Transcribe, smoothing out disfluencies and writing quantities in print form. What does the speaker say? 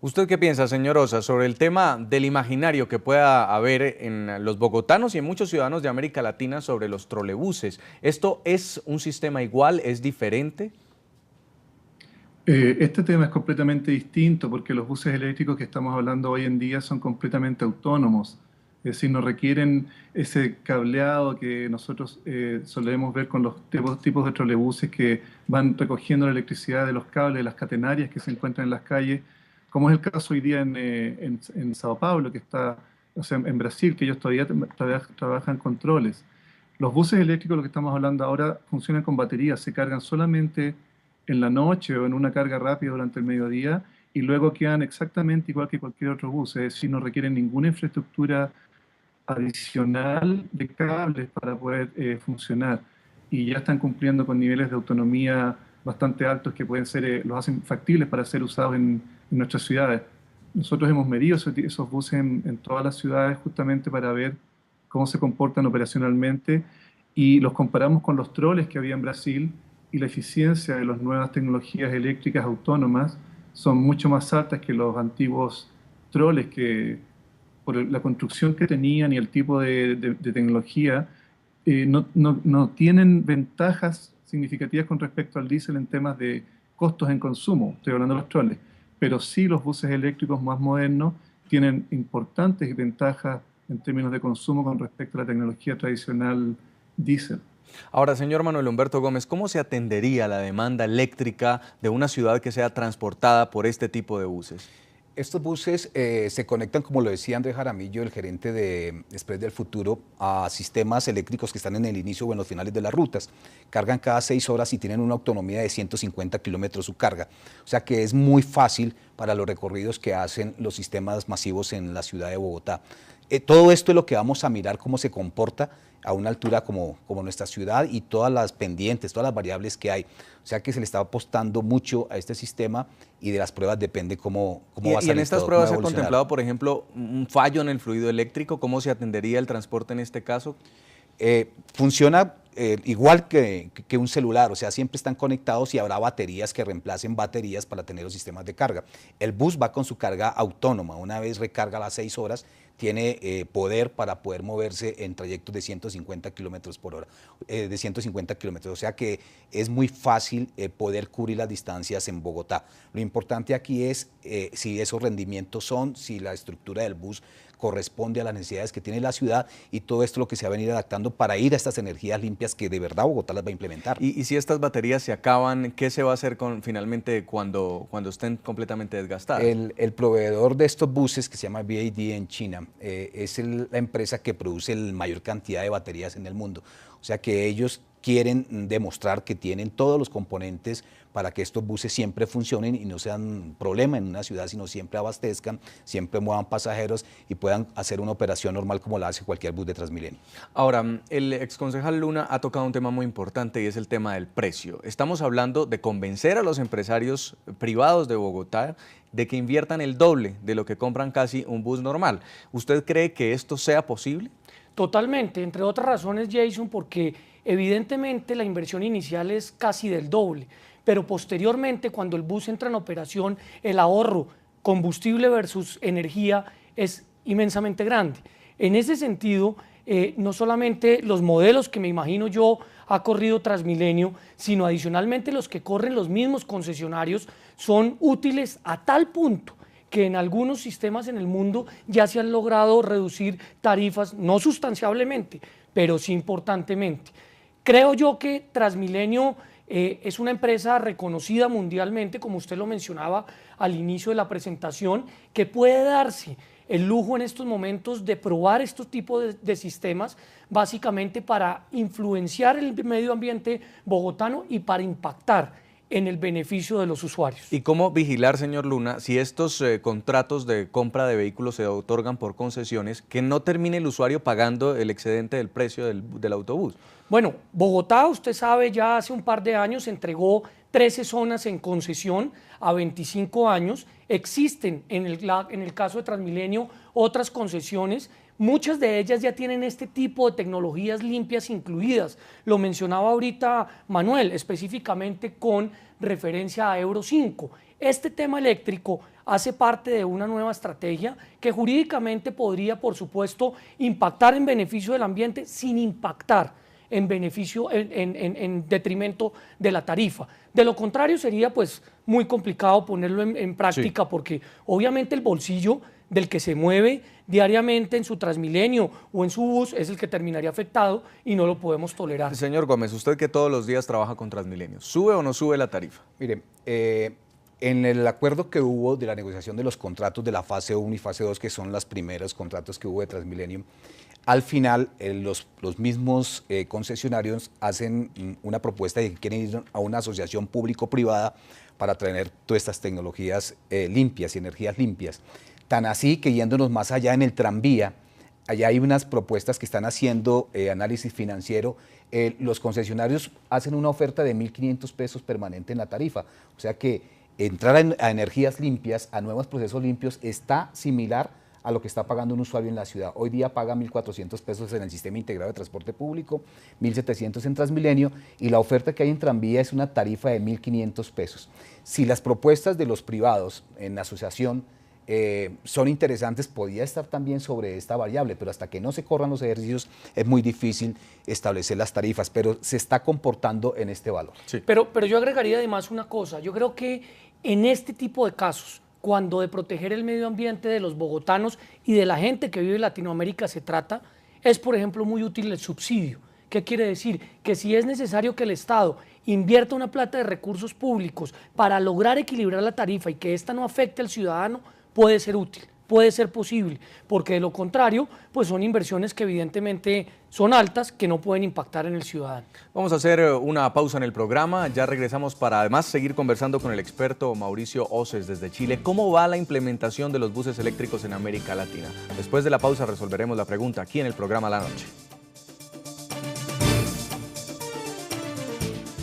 ¿Usted qué piensa, señor Osa, sobre el tema del imaginario que pueda haber en los bogotanos y en muchos ciudadanos de América Latina sobre los trolebuses? ¿Esto es un sistema igual, es diferente? Este tema es completamente distinto porque los buses eléctricos que estamos hablando hoy en día son completamente autónomos, es decir, no requieren ese cableado que nosotros solemos ver con los tipos de trolebuses que van recogiendo la electricidad de los cables, de las catenarias que se encuentran en las calles, como es el caso hoy día en Sao Paulo, que está, o sea, en Brasil, que ellos todavía trabajan con troles. Los buses eléctricos, lo que estamos hablando ahora, funcionan con baterías, se cargan solamente en la noche o en una carga rápida durante el mediodía y luego quedan exactamente igual que cualquier otro bus, es decir, no requieren ninguna infraestructura adicional de cables para poder funcionar y ya están cumpliendo con niveles de autonomía bastante altos que pueden ser, los hacen factibles para ser usados en nuestras ciudades. Nosotros hemos medido esos buses en todas las ciudades justamente para ver cómo se comportan operacionalmente y los comparamos con los troles que había en Brasil y la eficiencia de las nuevas tecnologías eléctricas autónomas son mucho más altas que los antiguos troles que por la construcción que tenían y el tipo de tecnología no tienen ventajas significativas con respecto al diésel en temas de costos en consumo, estoy hablando de los troles, pero sí los buses eléctricos más modernos tienen importantes ventajas en términos de consumo con respecto a la tecnología tradicional diésel. Ahora, señor Manuel Humberto Gómez, ¿cómo se atendería la demanda eléctrica de una ciudad que sea transportada por este tipo de buses? Estos buses se conectan, como lo decía Andrés Jaramillo, el gerente de Express del Futuro, a sistemas eléctricos que están en el inicio o en los finales de las rutas. Cargan cada 6 horas y tienen una autonomía de 150 kilómetros su carga. O sea que es muy fácil para los recorridos que hacen los sistemas masivos en la ciudad de Bogotá. Todo esto es lo que vamos a mirar cómo se comporta a una altura como nuestra ciudad y todas las pendientes, todas las variables que hay. O sea que se le está apostando mucho a este sistema y de las pruebas depende cómo va a Y en salir estas todo, cómo va pruebas a se ha evolucionar. contemplado, por ejemplo, un fallo en el fluido eléctrico? ¿Cómo se atendería el transporte en este caso? Funciona igual que un celular, o sea, siempre están conectados y habrá baterías que reemplacen baterías para tener los sistemas de carga. El bus va con su carga autónoma, una vez recarga a las 6 horas, tiene poder para poder moverse en trayectos de 150 kilómetros por hora, de 150 kilómetros, o sea que es muy fácil poder cubrir las distancias en Bogotá. Lo importante aquí es si esos rendimientos son, si la estructura del bus corresponde a las necesidades que tiene la ciudad y todo esto lo que se va a venir adaptando para ir a estas energías limpias que de verdad Bogotá las va a implementar. Y si estas baterías se acaban, ¿qué se va a hacer finalmente cuando estén completamente desgastadas? El proveedor de estos buses, que se llama BYD en China, es la empresa que produce la mayor cantidad de baterías en el mundo. O sea que ellos quieren demostrar que tienen todos los componentes para que estos buses siempre funcionen y no sean problema en una ciudad, sino siempre abastezcan, siempre muevan pasajeros y puedan hacer una operación normal como la hace cualquier bus de Transmilenio. Ahora, el exconcejal Luna ha tocado un tema muy importante y es el tema del precio. Estamos hablando de convencer a los empresarios privados de Bogotá de que inviertan el doble de lo que compran casi un bus normal. ¿Usted cree que esto sea posible? Totalmente, entre otras razones, Jason, porque evidentemente la inversión inicial es casi del doble, pero posteriormente cuando el bus entra en operación, el ahorro combustible versus energía es inmensamente grande. En ese sentido, no solamente los modelos que me imagino yo ha corrido Transmilenio, sino adicionalmente los que corren los mismos concesionarios son útiles a tal punto que en algunos sistemas en el mundo ya se han logrado reducir tarifas, no sustancialmente, pero sí importantemente. Creo yo que Transmilenio es una empresa reconocida mundialmente, como usted lo mencionaba al inicio de la presentación, que puede darse el lujo en estos momentos de probar estos tipos de sistemas, básicamente para influenciar el medio ambiente bogotano y para impactar en el beneficio de los usuarios. ¿Y cómo vigilar, señor Luna, si estos contratos de compra de vehículos se otorgan por concesiones, que no termine el usuario pagando el excedente del precio del autobús? Bueno, Bogotá, usted sabe, ya hace un par de años entregó 13 zonas en concesión a 25 años. Existen en el caso de Transmilenio otras concesiones. Muchas de ellas ya tienen este tipo de tecnologías limpias incluidas. Lo mencionaba ahorita Manuel, específicamente con referencia a Euro 5. Este tema eléctrico hace parte de una nueva estrategia que jurídicamente podría, por supuesto, impactar en beneficio del ambiente sin impactar en beneficio, en detrimento de la tarifa. De lo contrario sería pues muy complicado ponerlo en práctica, sí, porque obviamente el bolsillo del que se mueve diariamente en su Transmilenio o en su bus es el que terminaría afectado y no lo podemos tolerar. Señor Gómez, usted que todos los días trabaja con Transmilenio, ¿sube o no sube la tarifa? Mire, en el acuerdo que hubo de la negociación de los contratos de la fase 1 y fase 2, que son los primeros contratos que hubo de Transmilenio, al final los mismos concesionarios hacen una propuesta de que quieren ir a una asociación público-privada para traer todas estas tecnologías limpias y energías limpias. Tan así que yéndonos más allá en el tranvía, allá hay unas propuestas que están haciendo análisis financiero. Los concesionarios hacen una oferta de 1.500 pesos permanente en la tarifa. O sea que entrar a energías limpias, a nuevos procesos limpios, está similar a lo que está pagando un usuario en la ciudad. Hoy día paga 1.400 pesos en el sistema integrado de transporte público, 1.700 en Transmilenio, y la oferta que hay en tranvía es una tarifa de 1.500 pesos. Si las propuestas de los privados en la asociación son interesantes, podría estar también sobre esta variable, pero hasta que no se corran los ejercicios es muy difícil establecer las tarifas, pero se está comportando en este valor. Sí. Pero yo agregaría además una cosa, yo creo que en este tipo de casos, cuando de proteger el medio ambiente de los bogotanos y de la gente que vive en Latinoamérica se trata, es por ejemplo muy útil el subsidio. ¿Qué quiere decir? Que si es necesario que el Estado invierta una plata de recursos públicos para lograr equilibrar la tarifa y que ésta no afecte al ciudadano, puede ser útil, puede ser posible, porque de lo contrario, pues son inversiones que evidentemente son altas, que no pueden impactar en el ciudadano. Vamos a hacer una pausa en el programa, ya regresamos para además seguir conversando con el experto Mauricio Oces desde Chile. ¿Cómo va la implementación de los buses eléctricos en América Latina? Después de la pausa resolveremos la pregunta aquí en el programa La Noche.